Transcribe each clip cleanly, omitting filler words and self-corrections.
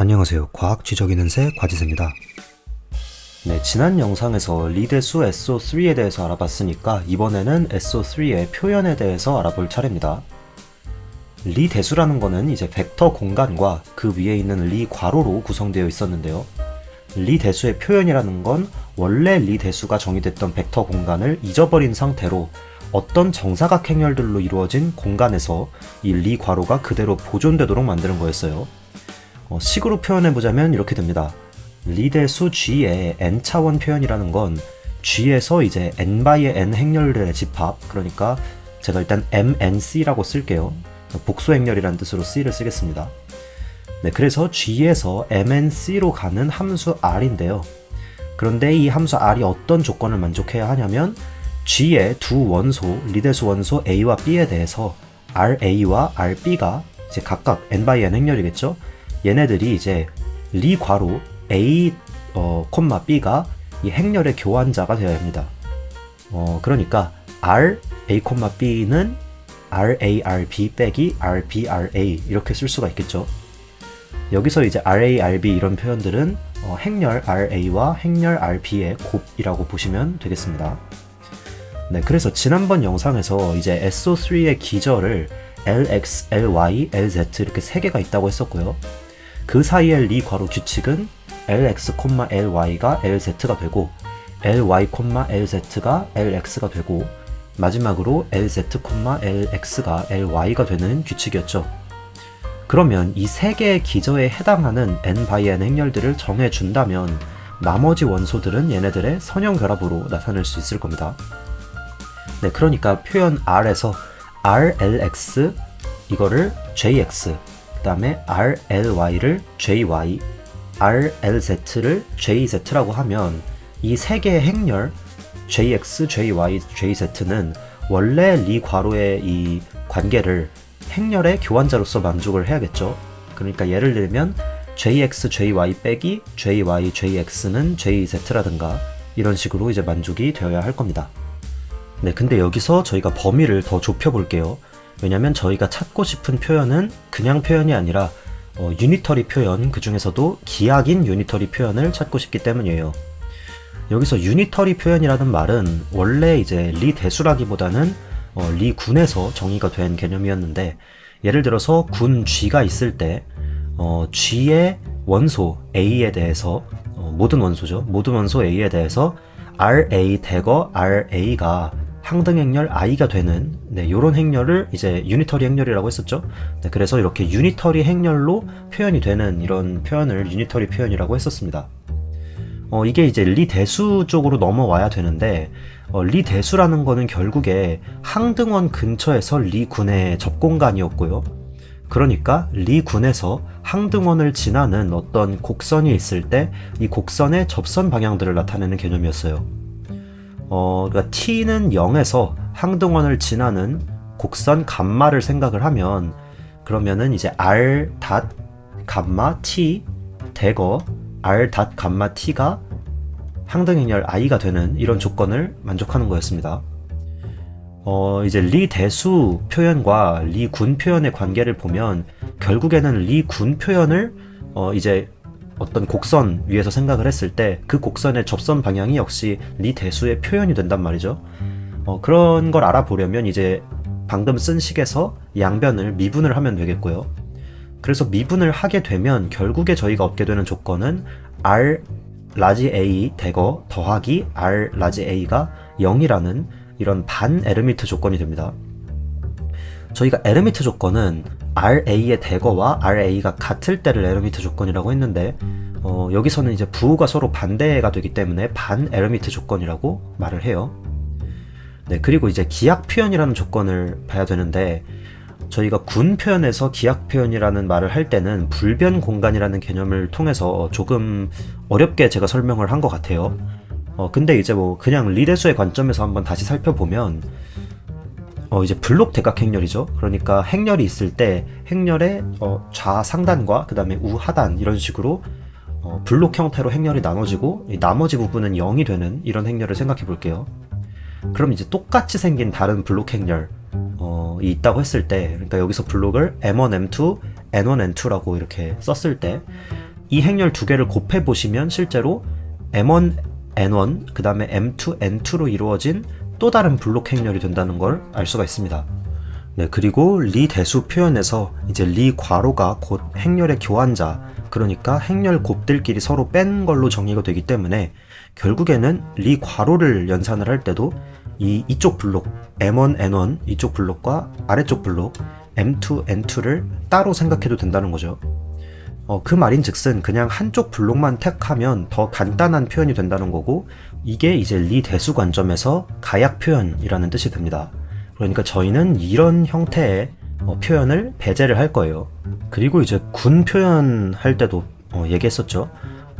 안녕하세요. 과학 쥐저귀는 새 과지새입니다. 네, 지난 영상에서 리대수 SO3에 대해서 알아봤으니까 이번에는 SO3의 표현에 대해서 알아볼 차례입니다. 리대수라는 거는 이제 벡터 공간과 그 위에 있는 리괄호로 구성되어 있었는데요. 리대수의 표현이라는 건 원래 리대수가 정의됐던 벡터 공간을 잊어버린 상태로 어떤 정사각 행렬들로 이루어진 공간에서 이 리괄호가 그대로 보존되도록 만드는 거였어요. 식으로 표현해보자면 이렇게 됩니다. 리대수 G의 n차원 표현이라는 건 G에서 이제 n바이의 n 행렬들의 집합, 그러니까 제가 일단 MNC라고 쓸게요. 복수 행렬이라는 뜻으로 C를 쓰겠습니다. 네, 그래서 G에서 MNC로 가는 함수 R인데요. 그런데 이 함수 R이 어떤 조건을 만족해야 하냐면 G의 두 원소, 리대수 원소 A와 B에 대해서 RA와 RB가 이제 각각 n바이 n 행렬이겠죠? 얘네들이 이제 리괄호 A, B가 이 행렬의 교환자가 되어야 합니다. 그러니까 R, A, B는 RA, RB 빼기 RB, RA 이렇게 쓸 수가 있겠죠. 여기서 이제 RA, RB 이런 표현들은 행렬 RA와 행렬 RB의 곱이라고 보시면 되겠습니다. 네, 그래서 지난번 영상에서 이제 SO3의 기저를 LX, LY, LZ 이렇게 세 개가 있다고 했었고요. 그 사이의 리괄호 규칙은 LX, LY가 LZ가 되고 LY, LZ가 LX가 되고 마지막으로 LZ, LX가 LY가 되는 규칙이었죠. 그러면 이 세 개의 기저에 해당하는 n/n 행렬들을 정해준다면 나머지 원소들은 얘네들의 선형 결합으로 나타낼 수 있을 겁니다. 네, 그러니까 표현 R에서 RLX 이거를 JX, 그 다음에 RLY를 JY, RLZ를 JZ라고 하면 이 세 개의 행렬 JX, JY, JZ는 원래 리괄호의 이 관계를 행렬의 교환자로서 만족을 해야겠죠. 그러니까 예를 들면 JX, JY 빼기 JY, JX는 JZ라든가 이런 식으로 이제 만족이 되어야 할 겁니다. 네, 근데 여기서 저희가 범위를 더 좁혀 볼게요. 왜냐면 저희가 찾고 싶은 표현은 그냥 표현이 아니라 유니터리 표현, 그 중에서도 기하긴 유니터리 표현을 찾고 싶기 때문이에요. 여기서 유니터리 표현이라는 말은 원래 이제 리대수라기보다는 리군에서 정의가 된 개념이었는데, 예를 들어서 군 G가 있을 때 G의 원소 A에 대해서 모든 원소죠. 모든 원소 A에 대해서 RA 대거 RA가 항등 행렬 I가 되는 요런 행렬을 이제 유니터리 행렬이라고 했었죠. 네, 그래서 이렇게 유니터리 행렬로 표현이 되는 이런 표현을 유니터리 표현이라고 했었습니다. 이게 이제 리대수 쪽으로 넘어와야 되는데 리대수라는 거는 결국에 항등원 근처에서 리군의 접공간이었고요. 그러니까 리군에서 항등원을 지나는 어떤 곡선이 있을 때 이 곡선의 접선 방향들을 나타내는 개념이었어요. 그러니까 t는 0에서 항등원을 지나는 곡선 감마를 생각을 하면, 그러면은 이제 r 닷 감마 t 대거 r 닷 감마 t가 항등 행렬 i가 되는 이런 조건을 만족하는 거였습니다. 이제 리대수 표현과 리군 표현의 관계를 보면 결국에는 리군 표현을 이제 어떤 곡선 위에서 생각을 했을 때 그 곡선의 접선 방향이 역시 리대수의 표현이 된단 말이죠. 그런 걸 알아보려면 이제 방금 쓴 식에서 양변을 미분을 하면 되겠고요. 그래서 미분을 하게 되면 결국에 저희가 얻게 되는 조건은 R 라지 A 대거 더하기 R 라지 A가 0이라는 이런 반 에르미트 조건이 됩니다. 저희가 에르미트 조건은 RA의 대거와 RA가 같을 때를 에르미트 조건이라고 했는데 여기서는 이제 부호가 서로 반대가 되기 때문에 반 에르미트 조건이라고 말을 해요. 네, 그리고 이제 기하 표현이라는 조건을 봐야 되는데, 저희가 군 표현에서 기하 표현이라는 말을 할 때는 불변 공간이라는 개념을 통해서 조금 어렵게 제가 설명을 한 것 같아요. 근데 이제 뭐 그냥 리대수의 관점에서 한번 다시 살펴보면 이제 블록 대각 행렬이죠. 그러니까 행렬이 있을 때 행렬의 좌상단과 그 다음에 우하단 이런 식으로 블록 형태로 행렬이 나눠지고 나머지 부분은 0이 되는 이런 행렬을 생각해 볼게요. 그럼 이제 똑같이 생긴 다른 블록 행렬이 있다고 했을 때, 그러니까 여기서 블록을 M1, M2, N1, N2라고 이렇게 썼을 때 이 행렬 두 개를 곱해 보시면 실제로 M1, N1, 그 다음에 M2, N2로 이루어진 또 다른 블록 행렬이 된다는 걸 알 수가 있습니다. 네, 그리고 리 대수 표현에서 이제 리 괄호가 곧 행렬의 교환자, 그러니까 행렬 곱들끼리 서로 뺀 걸로 정의가 되기 때문에 결국에는 리 괄호를 연산을 할 때도 이쪽 블록 M1, N1 이쪽 블록과 아래쪽 블록 M2, N2를 따로 생각해도 된다는 거죠. 그 말인즉슨 그냥 한쪽 블록만 택하면 더 간단한 표현이 된다는 거고, 이게 이제 리 대수 관점에서 가약 표현이라는 뜻이 됩니다. 그러니까 저희는 이런 형태의 표현을 배제를 할 거예요. 그리고 이제 군 표현할 때도 얘기했었죠.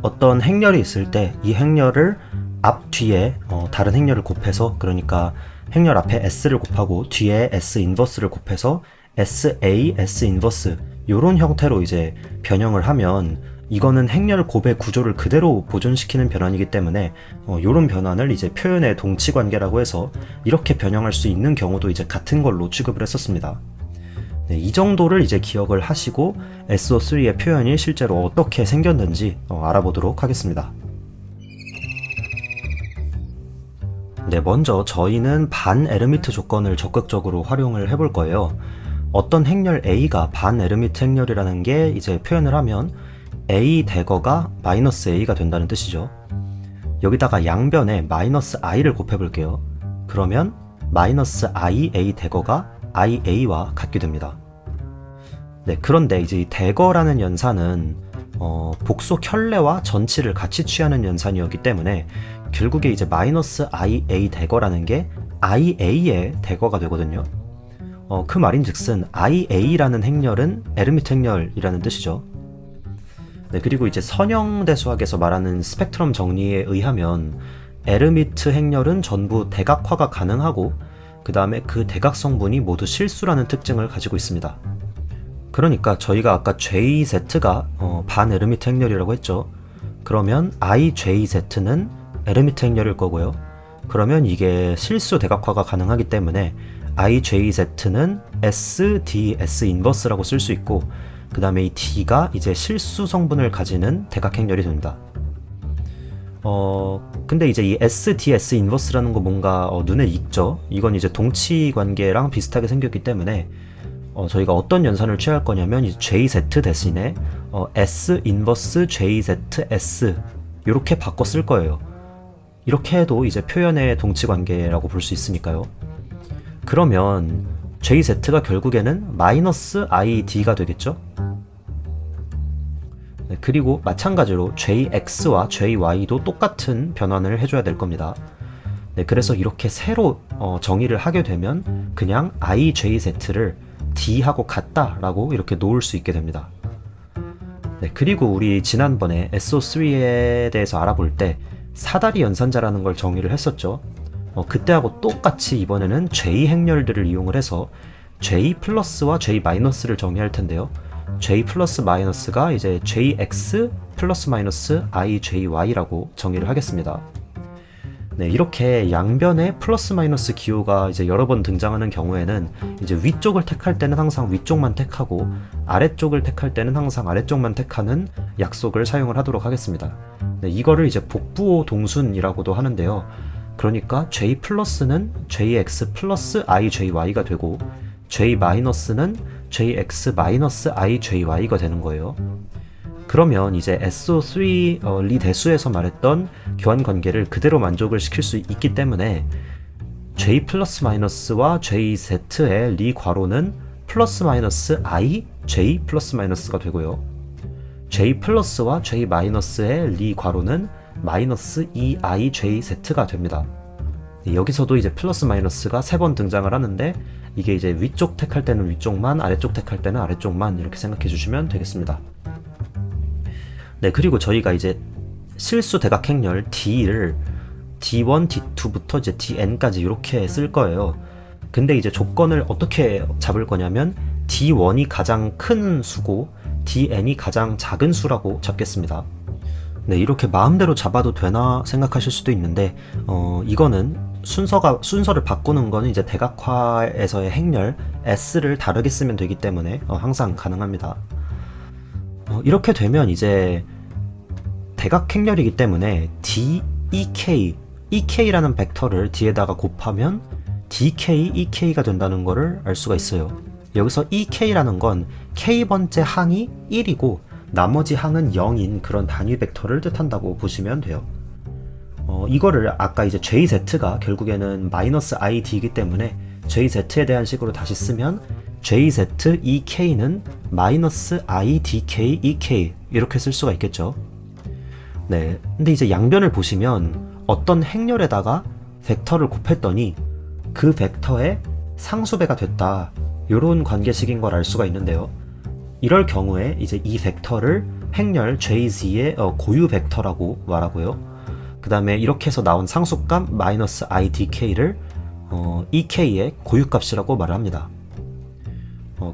어떤 행렬이 있을 때 이 행렬을 앞 뒤에 다른 행렬을 곱해서, 그러니까 행렬 앞에 S를 곱하고 뒤에 S 인버스를 곱해서 SA, S 인버스 요런 형태로 이제 변형을 하면 이거는 행렬 곱의 구조를 그대로 보존시키는 변환이기 때문에 요런 변환을 이제 표현의 동치 관계라고 해서 이렇게 변형할 수 있는 경우도 이제 같은 걸로 취급을 했었습니다. 네, 이 정도를 이제 기억을 하시고 SO3의 표현이 실제로 어떻게 생겼는지 알아보도록 하겠습니다. 네, 먼저 저희는 반 에르미트 조건을 적극적으로 활용을 해볼 거예요. 어떤 행렬 A가 반 에르미트 행렬이라는 게 이제 표현을 하면 A 대거가 마이너스 A가 된다는 뜻이죠. 여기다가 양변에 마이너스 I를 곱해볼게요. 그러면 마이너스 I A 대거가 IA와 같게 됩니다. 네, 그런데 이제 이 대거라는 연산은 복소 켤레와 전치를 같이 취하는 연산이었기 때문에 결국에 이제 마이너스 IA 대거라는 게 IA의 대거가 되거든요. 그 말인즉슨 IA라는 행렬은 에르미트 행렬이라는 뜻이죠. 네, 그리고 이제 선형대수학에서 말하는 스펙트럼 정리에 의하면 에르미트 행렬은 전부 대각화가 가능하고 그 다음에 그 대각성분이 모두 실수라는 특징을 가지고 있습니다. 그러니까 저희가 아까 JZ가 반 에르미트 행렬이라고 했죠. 그러면 IJZ는 에르미트 행렬일 거고요. 그러면 이게 실수 대각화가 가능하기 때문에 IJZ는 SDS 인버스라고 쓸 수 있고, 그 다음에 이 D가 이제 실수 성분을 가지는 대각 행렬이 됩니다. 근데 이제 이 SDS 인버스라는 거 뭔가 눈에 익죠? 이건 이제 동치 관계랑 비슷하게 생겼기 때문에 저희가 어떤 연산을 취할 거냐면 이 JZ 대신에 S 인버스 JZS 이렇게 바꿔 쓸 거예요. 이렇게 해도 이제 표현의 동치 관계라고 볼 수 있으니까요. 그러면 JZ가 결국에는 마이너스 ID가 되겠죠? 네, 그리고 마찬가지로 JX와 JY도 똑같은 변환을 해줘야 될 겁니다. 네, 그래서 이렇게 새로 정의를 하게 되면 그냥 IJZ를 D하고 같다라고 이렇게 놓을 수 있게 됩니다. 네, 그리고 우리 지난번에 SO3에 대해서 알아볼 때 사다리 연산자라는 걸 정의를 했었죠. 그때하고 똑같이 이번에는 J 행렬들을 이용을 해서 J 플러스와 J 마이너스를 정의할 텐데요. J 플러스 마이너스가 이제 JX 플러스 마이너스 IJY라고 정의를 하겠습니다. 네, 이렇게 양변에 플러스 마이너스 기호가 이제 여러 번 등장하는 경우에는 이제 위쪽을 택할 때는 항상 위쪽만 택하고 아래쪽을 택할 때는 항상 아래쪽만 택하는 약속을 사용을 하도록 하겠습니다. 네, 이거를 이제 복부호 동순이라고도 하는데요. 그러니까 J 플러스는 JX 플러스 IJY가 되고 J 마이너스는 JX 마이너스 IJY가 되는 거예요. 그러면 이제 SO3 리 대수에서 말했던 교환 관계를 그대로 만족을 시킬 수 있기 때문에 J 플러스 마이너스와 JZ의 리 괄호는 플러스 마이너스 I, J 플러스 마이너스가 되고요. J 플러스와 J 마이너스의 리 괄호는 마이너스 EI, JZ가 됩니다. 여기서도 이제 플러스 마이너스가 3번 등장을 하는데 이게 이제 위쪽 택할 때는 위쪽만, 아래쪽 택할 때는 아래쪽만 이렇게 생각해 주시면 되겠습니다. 네, 그리고 저희가 이제 실수 대각 행렬 D를 D1, D2부터 이제 DN까지 이렇게 쓸 거예요. 근데 이제 조건을 어떻게 잡을 거냐면 D1이 가장 큰 수고 DN이 가장 작은 수라고 잡겠습니다. 네, 이렇게 마음대로 잡아도 되나 생각하실 수도 있는데 이거는 순서를 바꾸는 거는 이제 대각화에서의 행렬 S를 다르게 쓰면 되기 때문에 항상 가능합니다. 이렇게 되면 이제 대각 행렬이기 때문에 EK라는 벡터를 뒤에다가 곱하면 EK가 된다는 것을 알 수가 있어요. 여기서 EK라는 건 K번째 항이 1이고 나머지 항은 0인 그런 단위 벡터를 뜻한다고 보시면 돼요. 이거를 아까 이제 JZ가 결국에는 -ID이기 때문에 JZ에 대한 식으로 다시 쓰면 JZEK는 -IDK EK 이렇게 쓸 수가 있겠죠. 네, 근데 이제 양변을 보시면 어떤 행렬에다가 벡터를 곱했더니 그 벡터의 상수배가 됐다, 요런 관계식인 걸 알 수가 있는데요. 이럴 경우에 이제 이 벡터를 행렬 JZ의 고유 벡터라고 말하고요. 그 다음에 이렇게 해서 나온 상수값 -IDK를 EK의 고유값이라고 말을 합니다.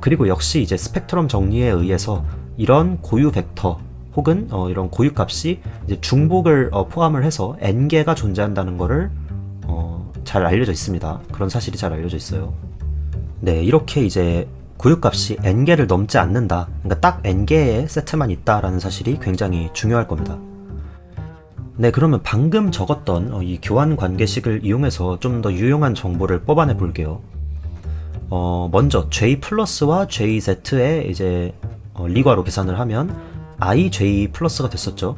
그리고 역시 이제 스펙트럼 정리에 의해서 이런 고유 벡터 혹은 이런 고유값이 이제 중복을 포함을 해서 n개가 존재한다는 것을 잘 알려져 있습니다. 그런 사실이 잘 알려져 있어요. 네, 이렇게 이제 고유값이 n개를 넘지 않는다, 그러니까 딱 n개의 세트만 있다라는 사실이 굉장히 중요할 겁니다. 네, 그러면 방금 적었던 이 교환 관계식을 이용해서 좀 더 유용한 정보를 뽑아내 볼게요. 먼저 J 플러스와 JZ의 이제 리과로 계산을 하면 IJ 플러스가 됐었죠.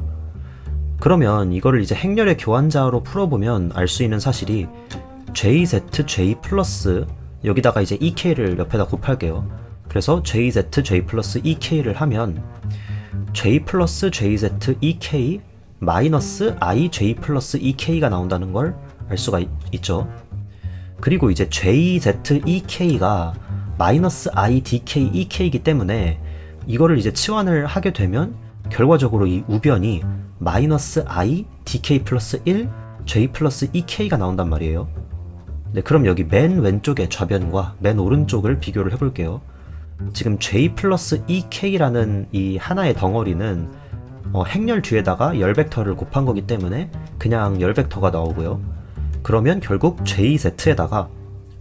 그러면 이거를 이제 행렬의 교환자로 풀어보면 알 수 있는 사실이 JZJ 플러스 여기다가 이제 EK를 옆에다 곱할게요. 그래서 JZJ 플러스 EK를 하면 J 플러스 JZ EK 마이너스 IJ 플러스 EK가 나온다는 걸 알 수가 있죠. 그리고 이제 JZEK가 마이너스 IDK EK이기 때문에 이거를 이제 치환을 하게 되면 결과적으로 이 우변이 마이너스 IDK 플러스 1 J 플러스 EK가 나온단 말이에요. 네, 그럼 여기 맨 왼쪽의 좌변과 맨 오른쪽을 비교를 해볼게요. 지금 J 플러스 EK라는 이 하나의 덩어리는 행렬 뒤에다가 열 벡터를 곱한 거기 때문에 그냥 열 벡터가 나오고요. 그러면 결국 JZ에다가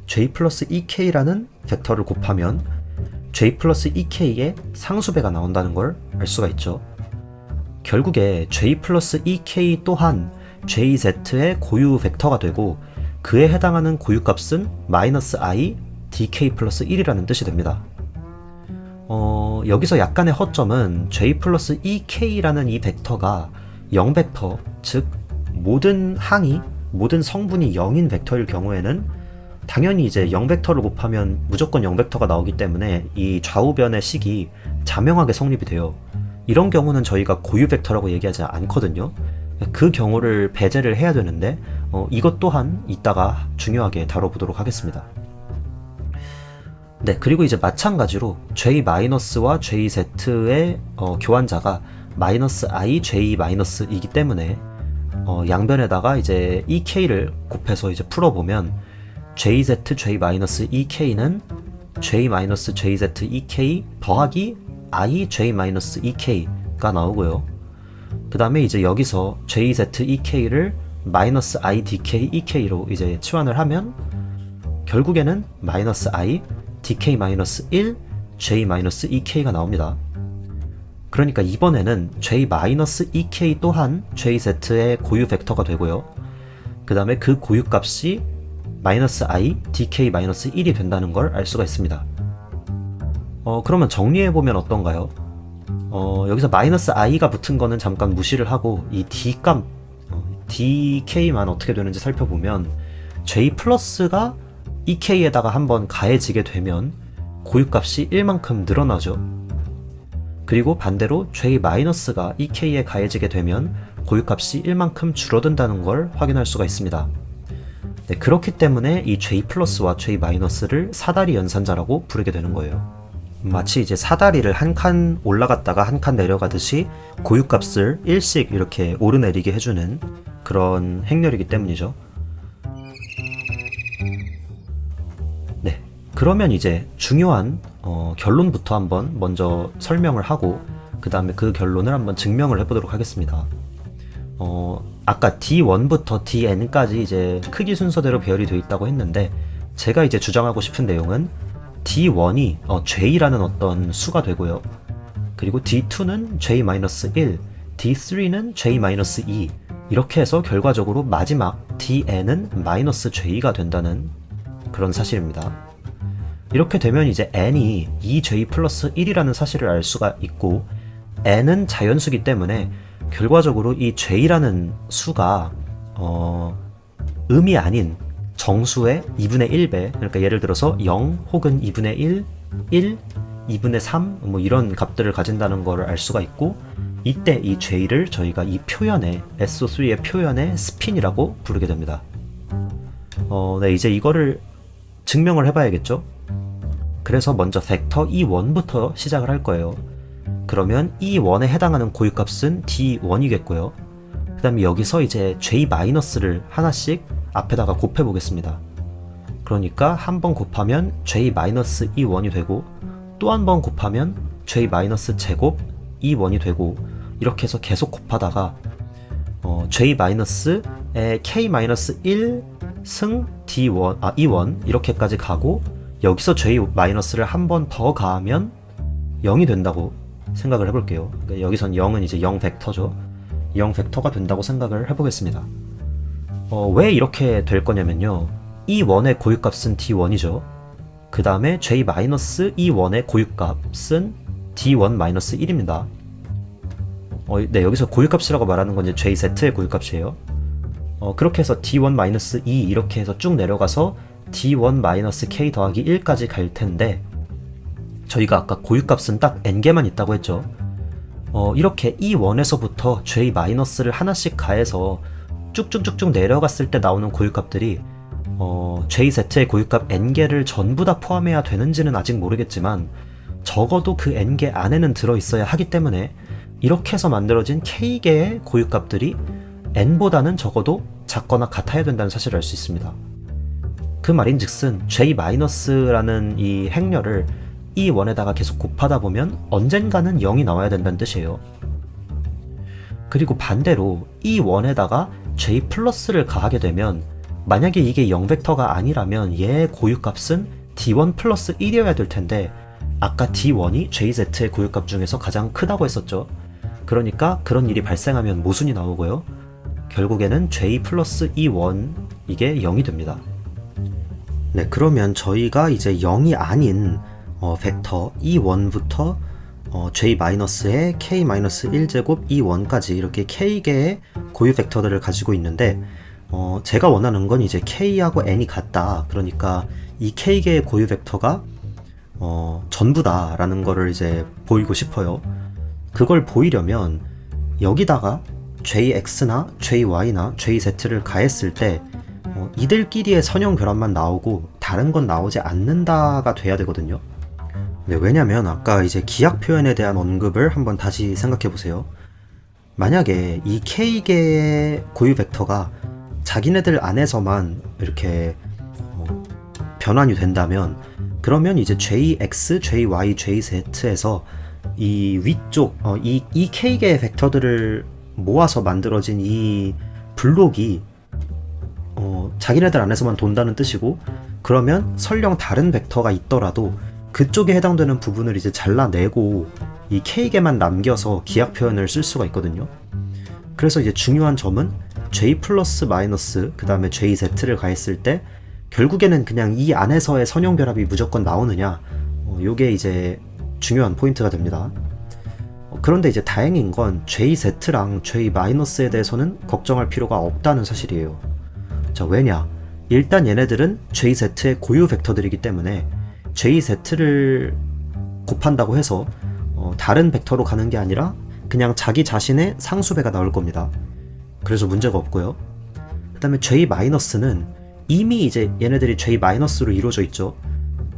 J 플러스 EK라는 벡터를 곱하면 J 플러스 EK의 상수배가 나온다는 걸 알 수가 있죠. 결국에 J 플러스 EK 또한 JZ의 고유 벡터가 되고 그에 해당하는 고유값은 -I DK 플러스 1이라는 뜻이 됩니다. 여기서 약간의 허점은 J 플러스 EK라는 이 벡터가 0벡터, 즉 모든 항이 모든 성분이 0인 벡터일 경우에는 당연히 이제 0벡터를 곱하면 무조건 0벡터가 나오기 때문에 이 좌우변의 식이 자명하게 성립이 돼요. 이런 경우는 저희가 고유 벡터라고 얘기하지 않거든요. 그 경우를 배제를 해야 되는데 이것 또한 이따가 중요하게 다뤄보도록 하겠습니다. 네, 그리고 이제 마찬가지로 J-와 JZ의 교환자가 -I, J-이기 때문에 양변에다가 이제 EK를 곱해서 이제 풀어보면 JZ, J-EK는 J-JZ EK 더하기 I, J-EK가 나오고요. 그 다음에 이제 여기서 JZ EK를 -I, DK, EK로 이제 치환을 하면 결국에는 -I, DK-1, J-EK가 나옵니다. 그러니까 이번에는 J-EK 또한 JZ의 고유 벡터가 되고요. 그 다음에 그 고유값이 -I, DK-1이 된다는 걸 알 수가 있습니다. 그러면 정리해보면 어떤가요? 여기서 -i가 붙은 거는 잠깐 무시를 하고 이 D값, DK만 어떻게 되는지 살펴보면 J 플러스가 EK에다가 한번 가해지게 되면 고유값이 1만큼 늘어나죠. 그리고 반대로 J-가 EK에 가해지게 되면 고유값이 1만큼 줄어든다는 걸 확인할 수가 있습니다. 네, 그렇기 때문에 이 J 플러스와 J-를 사다리 연산자라고 부르게 되는 거예요. 마치 이제 사다리를 한 칸 올라갔다가 한 칸 내려가듯이 고유값을 1씩 이렇게 오르내리게 해주는 그런 행렬이기 때문이죠. 네, 그러면 이제 중요한 결론부터 한번 먼저 설명을 하고 그 다음에 그 결론을 한번 증명을 해보도록 하겠습니다. 아까 D1부터 DN까지 이제 크기 순서대로 배열이 되어 있다고 했는데 제가 이제 주장하고 싶은 내용은 D1이 J라는 어떤 수가 되고요. 그리고 D2는 J-1, D3는 J-2 이렇게 해서 결과적으로 마지막 DN은 -J가 된다는 그런 사실입니다. 이렇게 되면 이제 n이 2J 플러스 1이라는 사실을 알 수가 있고, n은 자연수기 때문에 결과적으로 이 J라는 수가 음이 아닌 정수의 2분의 1배, 그러니까 예를 들어서 0 혹은 2분의 1, 1, 2분의 3 뭐 이런 값들을 가진다는 것을 알 수가 있고, 이때 이 J를 저희가 이 표현의 SO3의 표현의 스핀이라고 부르게 됩니다. 네, 이제 이거를 증명을 해봐야겠죠? 그래서 먼저 벡터 E1부터 시작을 할 거예요. 그러면 E1에 해당하는 고유값은 D1이겠고요. 그 다음에 여기서 이제 J-를 하나씩 앞에다가 곱해 보겠습니다. 그러니까 한 번 곱하면 J-E1이 되고, 또 한 번 곱하면 J-제곱 E1이 되고, 이렇게 해서 계속 곱하다가 J-에 K-1 승 D1, E1 이렇게까지 가고, 여기서 J-를 한 번 더 가하면 0이 된다고 생각을 해볼게요. 그러니까 여기선 0은 이제 0 벡터죠. 0 벡터가 된다고 생각을 해보겠습니다. 왜 이렇게 될 거냐면요. E1의 고유값은 D1이죠. 그 다음에 J-E1의 고유값은 D1-1입니다. 네, 여기서 고유값이라고 말하는 건 이제 JZ의 고유값이에요. 그렇게 해서 D1-2 이렇게 해서 쭉 내려가서 D1-K 더하기 1까지 갈 텐데, 저희가 아까 고유값은 딱 n개만 있다고 했죠. 이렇게 E1에서부터 J-를 하나씩 가해서 쭉쭉쭉쭉 내려갔을 때 나오는 고유값들이 JZ의 고유값 n개를 전부 다 포함해야 되는지는 아직 모르겠지만, 적어도 그 n개 안에는 들어있어야 하기 때문에 이렇게 해서 만들어진 k개의 고유값들이 n보다는 적어도 작거나 같아야 된다는 사실을 알 수 있습니다. 그 말인즉슨 J-라는 이 행렬을 E1에다가 계속 곱하다 보면 언젠가는 0이 나와야 된다는 뜻이에요. 그리고 반대로 E1에다가 J+를 가하게 되면, 만약에 이게 0벡터가 아니라면 얘의 고유값은 D1 플러스 1이어야 될 텐데, 아까 D1이 JZ의 고유값 중에서 가장 크다고 했었죠. 그러니까 그런 일이 발생하면 모순이 나오고요. 결국에는 J 플러스 E1 이게 0이 됩니다. 네, 그러면 저희가 이제 0이 아닌 벡터 E1부터 J-의 K-1제곱 E1까지 이렇게 K개의 고유 벡터들을 가지고 있는데, 제가 원하는 건 이제 K하고 N이 같다. 그러니까 이 K개의 고유 벡터가 전부다 라는 거를 이제 보이고 싶어요. 그걸 보이려면 여기다가 JX나 JY나 JZ를 가했을 때 이들끼리의 선형 결합만 나오고 다른 건 나오지 않는다가 돼야 되거든요. 네, 왜냐면 아까 이제 기하 표현에 대한 언급을 한번 다시 생각해 보세요. 만약에 이 K개의 고유 벡터가 자기네들 안에서만 이렇게 변환이 된다면, 그러면 이제 JX, JY, JZ에서 이 위쪽 이 K개의 벡터들을 모아서 만들어진 이 블록이 자기네들 안에서만 돈다는 뜻이고, 그러면 설령 다른 벡터가 있더라도 그쪽에 해당되는 부분을 이제 잘라내고 이 K개만 남겨서 기하 표현을 쓸 수가 있거든요. 그래서 이제 중요한 점은 J 플러스 마이너스 그 다음에 JZ를 가했을 때 결국에는 그냥 이 안에서의 선형 결합이 무조건 나오느냐, 요게 이제 중요한 포인트가 됩니다. 그런데 이제 다행인 건 JZ랑 J-에 대해서는 걱정할 필요가 없다는 사실이에요. 자, 왜냐? 일단 얘네들은 JZ의 고유 벡터들이기 때문에 JZ를 곱한다고 해서 다른 벡터로 가는 게 아니라 그냥 자기 자신의 상수배가 나올 겁니다. 그래서 문제가 없고요. 그 다음에 J-는 이미 이제 얘네들이 J-로 이루어져 있죠.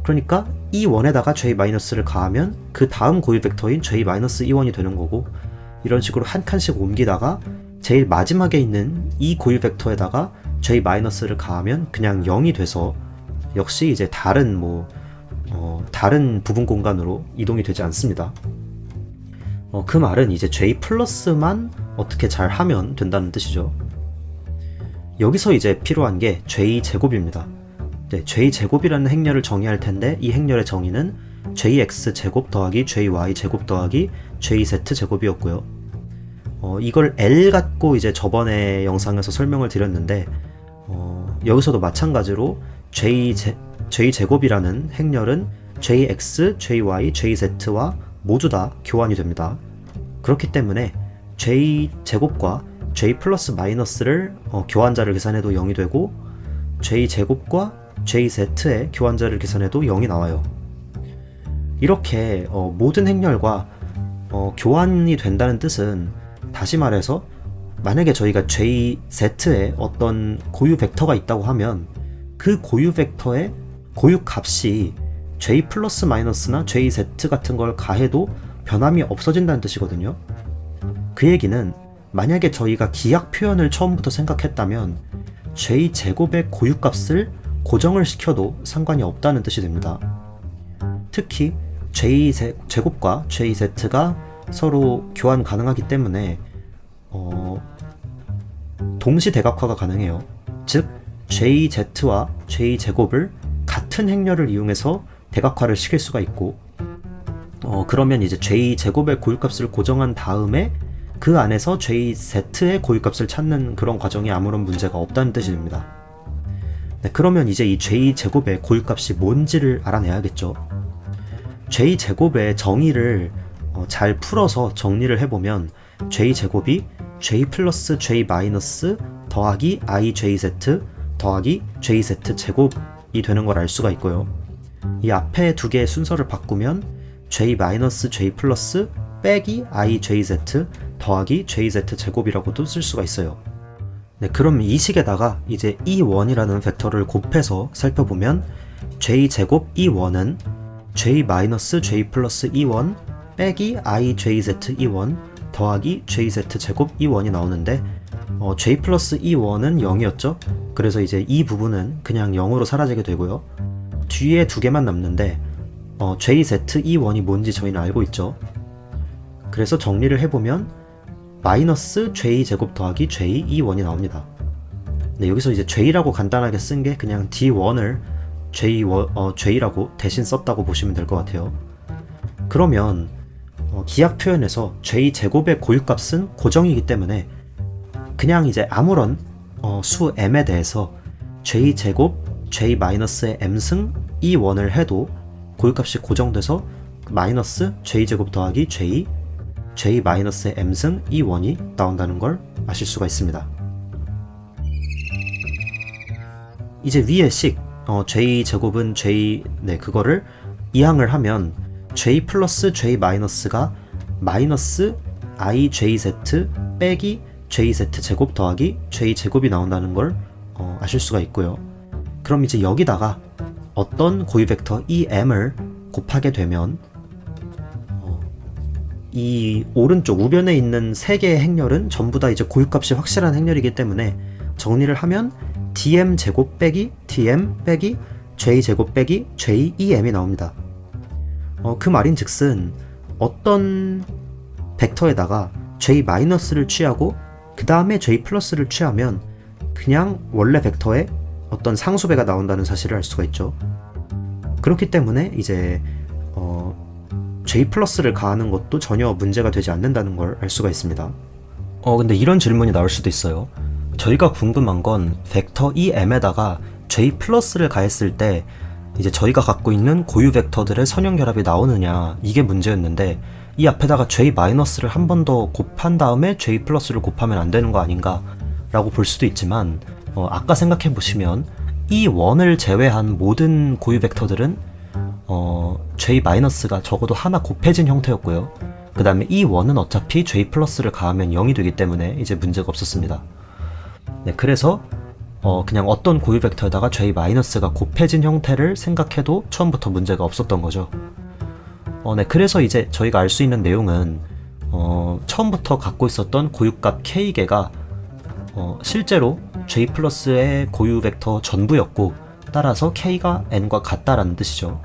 그러니까 E1에다가 J-를 가하면 그 다음 고유 벡터인 J-E1이 되는 거고, 이런 식으로 한 칸씩 옮기다가 제일 마지막에 있는 이 고유 벡터에다가 J-를 가하면 그냥 0이 돼서 역시 이제 다른 다른 부분 공간으로 이동이 되지 않습니다. 그 말은 이제 J+만 어떻게 잘 하면 된다는 뜻이죠. 여기서 이제 필요한 게 J제곱입니다. 네, J제곱이라는 행렬을 정의할 텐데, 이 행렬의 정의는 JX제곱 더하기 JY제곱 더하기 JZ제곱이었고요. 이걸 L 갖고 이제 저번에 영상에서 설명을 드렸는데 여기서도 마찬가지로 J제곱이라는 행렬은 JX, JY, JZ와 모두 다 교환이 됩니다. 그렇기 때문에 J제곱과 J 플러스 마이너스를 교환자를 계산해도 0이 되고 J제곱과 JZ의 교환자를 계산해도 0이 나와요. 이렇게 모든 행렬과 교환이 된다는 뜻은, 다시 말해서 만약에 저희가 JZ에 어떤 고유 벡터가 있다고 하면 그 고유 벡터의 고유 값이 J 플러스 마이너스나 JZ 같은 걸 가해도 변함이 없어진다는 뜻이거든요. 그 얘기는 만약에 저희가 기하 표현을 처음부터 생각했다면 J제곱의 고유 값을 고정을 시켜도 상관이 없다는 뜻이 됩니다. 특히 J제곱과 JZ가 서로 교환 가능하기 때문에 동시 대각화가 가능해요. 즉 JZ와 J제곱을 같은 행렬을 이용해서 대각화를 시킬 수가 있고, 그러면 이제 J제곱의 고유값을 고정한 다음에 그 안에서 JZ의 고유값을 찾는 그런 과정이 아무런 문제가 없다는 뜻이 됩니다. 네, 그러면 이제 이 J제곱의 고유값이 뭔지를 알아내야겠죠. J제곱의 정의를 잘 풀어서 정리를 해보면 J제곱이 J 플러스 J 마이너스 더하기 IJZ 더하기 JZ 제곱이 되는 걸 알 수가 있고요. 이 앞에 두 개의 순서를 바꾸면 J 마이너스 J 플러스 빼기 IJZ 더하기 JZ 제곱이라고도 쓸 수가 있어요. 네, 그럼 이 식에다가 이제 E1이라는 벡터를 곱해서 살펴보면 J제곱 E1은 J 마이너스 J 플러스 E1 빼기 IJZ E1 더하기 JZ 제곱 E1이 나오는데 J 플러스 E1은 0이었죠? 그래서 이제 이 부분은 그냥 0으로 사라지게 되고요. 뒤에 두 개만 남는데 JZ E1이 뭔지 저희는 알고 있죠. 그래서 정리를 해보면 마이너스 J제곱 더하기 J E1이 나옵니다. 네, 여기서 이제 J라고 간단하게 쓴 게 그냥 D1을 J라고 대신 썼다고 보시면 될 것 같아요. 그러면 기하 표현에서 J제곱의 고유값은 고정이기 때문에 그냥 이제 아무런 수 m에 대해서 J제곱 J-의 m승 E1을 해도 고유값이 고정돼서 마이너스 J제곱 더하기 J J-의 m승 E1이 나온다는 걸 아실 수가 있습니다. 이제 위의 식 J제곱은 J, 그거를 이항을 하면 J 플러스 J 마이너스가 마이너스 IJZ 빼기 JZ 제곱 더하기 J 제곱이 나온다는 걸 아실 수가 있고요. 그럼 이제 여기다가 어떤 고유 벡터 EM을 곱하게 되면 이 오른쪽 우변에 있는 세 개의 행렬은 전부 다 이제 고유값이 확실한 행렬이기 때문에 정리를 하면 DM 제곱 빼기 DM 빼기 J 제곱 빼기 JEM이 나옵니다. 그 말인즉슨 어떤 벡터에다가 J-를 취하고 그 다음에 J+를 취하면 그냥 원래 벡터에 어떤 상수배가 나온다는 사실을 알 수가 있죠. 그렇기 때문에 이제 J+를 가하는 것도 전혀 문제가 되지 않는다는 걸 알 수가 있습니다. 근데 이런 질문이 나올 수도 있어요. 저희가 궁금한 건 벡터 EM에다가 J+를 가했을 때 이제 저희가 갖고 있는 고유 벡터들의 선형 결합이 나오느냐, 이게 문제였는데 이 앞에다가 J-를 한 번 더 곱한 다음에 J+를 곱하면 안 되는 거 아닌가 라고 볼 수도 있지만 아까 생각해 보시면 E1을 제외한 모든 고유 벡터들은 J-가 적어도 하나 곱해진 형태였고요. 그 다음에 E1은 어차피 J+를 가하면 0이 되기 때문에 이제 문제가 없었습니다. 네, 그래서 그냥 어떤 고유 벡터에다가 J-가 곱해진 형태를 생각해도 처음부터 문제가 없었던 거죠. 네, 그래서 이제 저희가 알 수 있는 내용은 처음부터 갖고 있었던 고유값 K개가 실제로 J+의 고유 벡터 전부였고, 따라서 K가 N과 같다라는 뜻이죠.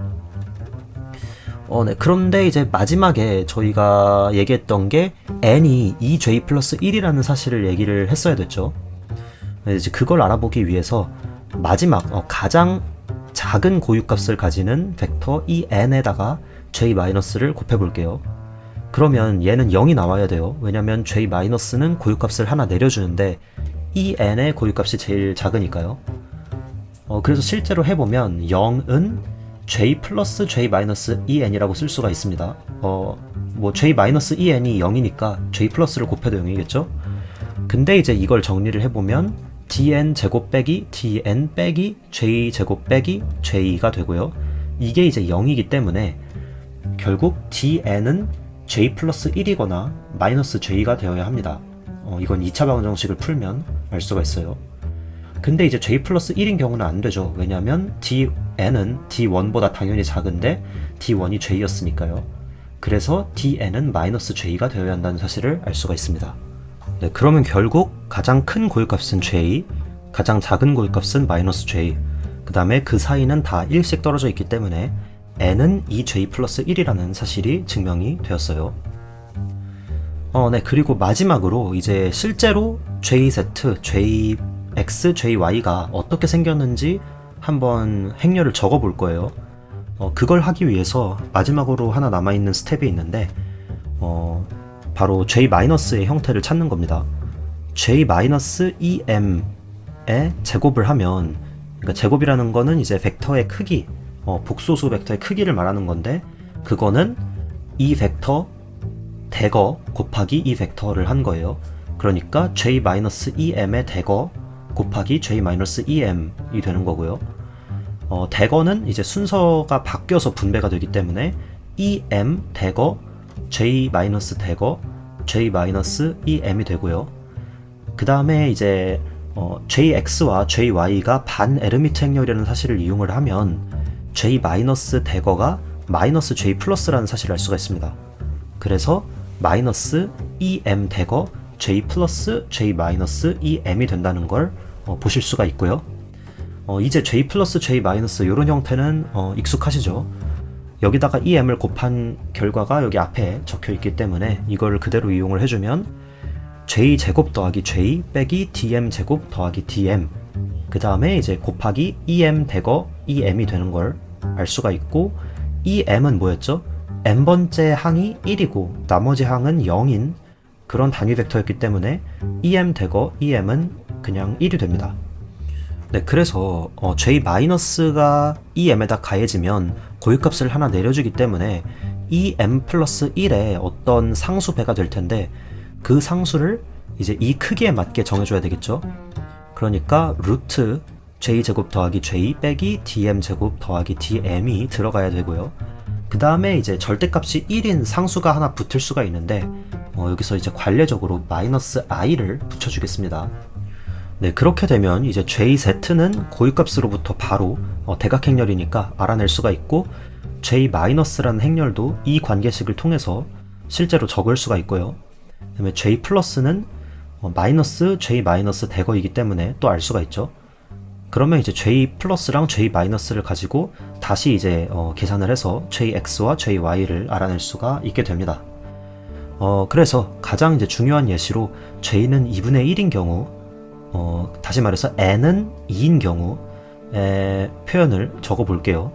네, 그런데 이제 마지막에 저희가 얘기했던 게 N이 2J+1이라는 사실을 얘기를 했어야 됐죠. 이제 그걸 알아보기 위해서 마지막 가장 작은 고유값을 가지는 벡터 EN에다가 J-를 곱해볼게요. 그러면 얘는 0이 나와야 돼요. 왜냐면 j-는 고유값을 하나 내려주는데 en의 고유값이 제일 작으니까요. 그래서 실제로 해보면 0은 j 플러스 j-en이라고 쓸 수가 있습니다. 뭐 j-en이 0이니까 j 플러스를 곱해도 0이겠죠? 근데 이제 이걸 정리를 해보면 dn 제곱 빼기 dn 빼기 j 제곱 빼기 j가 되고요. 이게 이제 0이기 때문에 결국 dn은 j 플러스 1이거나 마이너스 j가 되어야 합니다. 이건 2차 방정식을 풀면 알 수가 있어요. 근데 이제 j 플러스 1인 경우는 안 되죠. 왜냐면 dn은 d1보다 당연히 작은데 d1이 j였으니까요. 그래서 dn은 마이너스 j가 되어야 한다는 사실을 알 수가 있습니다. 네, 그러면 결국 가장 큰 고유값은 j, 가장 작은 고유값은 마이너스 j, 그 다음에 그 사이는 다 1씩 떨어져 있기 때문에 n은 2j 플러스 1이라는 사실이 증명이 되었어요. 네, 그리고 마지막으로 이제 실제로 jz, jx, jy가 어떻게 생겼는지 한번 행렬을 적어 볼 거예요. 그걸 하기 위해서 마지막으로 하나 남아있는 스텝이 있는데 바로 j-의 형태를 찾는 겁니다. j-em의 제곱을 하면, 그러니까 제곱이라는 거는 이제 벡터의 크기, 복소수 벡터의 크기를 말하는 건데, 그거는 이 벡터 대거 곱하기 이 벡터를 한 거예요. 그러니까 j-em의 대거 곱하기 j-em이 되는 거고요. 대거는 이제 순서가 바뀌어서 분배가 되기 때문에 em 대거 j-대거 j-em이 되고요. 그 다음에 이제 jx와 jy가 반 에르미트 행렬이라는 사실을 이용을 하면 j-대거가 마이너스 j 플러스라는 사실을 알 수가 있습니다. 그래서 마이너스 em 대거 j 플러스 j-em이 된다는 걸 보실 수가 있고요. 이제 j 플러스 j 마이너스 이런 형태는 익숙하시죠? 여기다가 em을 곱한 결과가 여기 앞에 적혀 있기 때문에 이걸 그대로 이용을 해주면 j 제곱 더하기 j 빼기 dm 제곱 더하기 dm, 그 다음에 이제 곱하기 em 대거 em이 되는 걸 알 수가 있고, em은 뭐였죠? n번째 항이 1이고 나머지 항은 0인 그런 단위 벡터였기 때문에 em 대거 em은 그냥 1이 됩니다. 네, 그래서 j-가 em에다 가해지면 고유값을 하나 내려주기 때문에 em 플러스 1의 어떤 상수배가 될 텐데, 그 상수를 이제 이 크기에 맞게 정해줘야 되겠죠. 그러니까 루트 j제곱 더하기 j 빼기 dm제곱 더하기 dm이 들어가야 되고요. 그 다음에 이제 절대값이 1인 상수가 하나 붙을 수가 있는데 여기서 이제 관례적으로 마이너스 i를 붙여주겠습니다. 네, 그렇게 되면 이제 jz는 고유값으로부터 바로 대각행렬이니까 알아낼 수가 있고, j-라는 행렬도 이 관계식을 통해서 실제로 적을 수가 있고요. 그 다음에 j 플러스는 마이너스 j- 대거이기 때문에 또 알 수가 있죠. 그러면 이제 j 플러스랑 j-를 가지고 다시 이제 계산을 해서 jx와 jy를 알아낼 수가 있게 됩니다. 그래서 가장 이제 중요한 예시로 j는 2분의 1인 경우, 다시 말해서 n은 2인 경우의 표현을 적어 볼게요.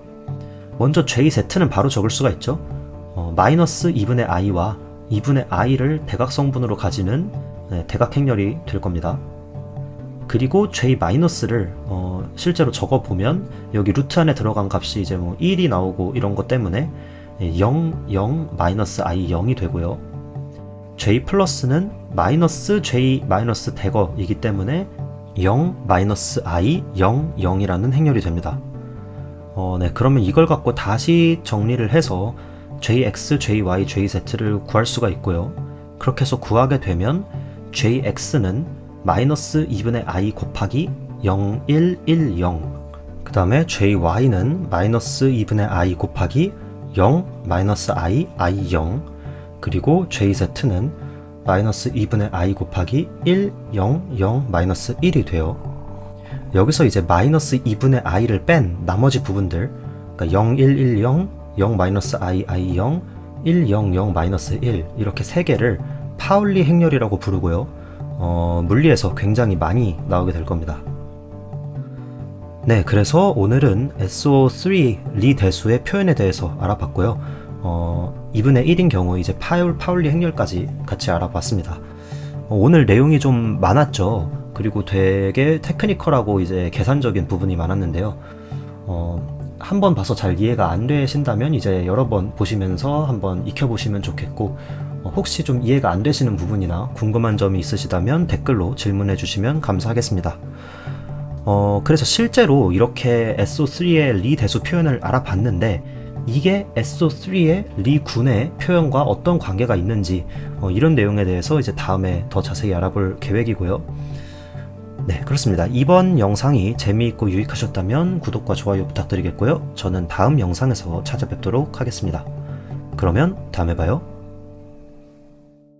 먼저 jz는 바로 적을 수가 있죠. 마이너스 2분의 i와 2분의 i를 대각성분으로 가지는 대각행렬이 될 겁니다. 그리고 j-를 실제로 적어보면 여기 루트 안에 들어간 값이 이제 뭐 1이 나오고 이런 것 때문에 0, 0, 마이너스 i 0이 되고요. j 플러스는 마이너스 j 마이너스 대거이기 때문에 0, 마이너스 i, 0, 0이라는 행렬이 됩니다. 네, 그러면 이걸 갖고 다시 정리를 해서 jx, jy, jz를 구할 수가 있고요. 그렇게 해서 구하게 되면 jx는 마이너스 2분의 i 곱하기 0, 1, 1, 0, 그 다음에 jy는 마이너스 2분의 i 곱하기 0, 마이너스 i, i 0, 그리고 jz는 마이너스 2분의 i 곱하기 1, 0, 0, 마이너스 1이 돼요. 여기서 이제 마이너스 2분의 i를 뺀 나머지 부분들, 그러니까 0, 1, 1, 0, 0, 마이너스 i, i 0, 1, 0, 0, 마이너스 1 이렇게 세 개를 파울리 행렬이라고 부르고요. 물리에서 굉장히 많이 나오게 될 겁니다. 네, 그래서 오늘은 SO3 리 대수의 표현에 대해서 알아봤고요. 2분의 1인 경우 이제 파울리 행렬까지 같이 알아봤습니다. 오늘 내용이 좀 많았죠. 그리고 되게 테크니컬하고 이제 계산적인 부분이 많았는데요. 한번 봐서 잘 이해가 안 되신다면 이제 여러 번 보시면서 한번 익혀보시면 좋겠고, 혹시 좀 이해가 안 되시는 부분이나 궁금한 점이 있으시다면 댓글로 질문해 주시면 감사하겠습니다. 그래서 실제로 이렇게 SO3의 리 대수 표현을 알아봤는데, 이게 SO3의 리 군의 표현과 어떤 관계가 있는지, 이런 내용에 대해서 이제 다음에 더 자세히 알아볼 계획이고요. 네, 그렇습니다. 이번 영상이 재미있고 유익하셨다면 구독과 좋아요 부탁드리겠고요. 저는 다음 영상에서 찾아뵙도록 하겠습니다. 그러면 다음에 봐요.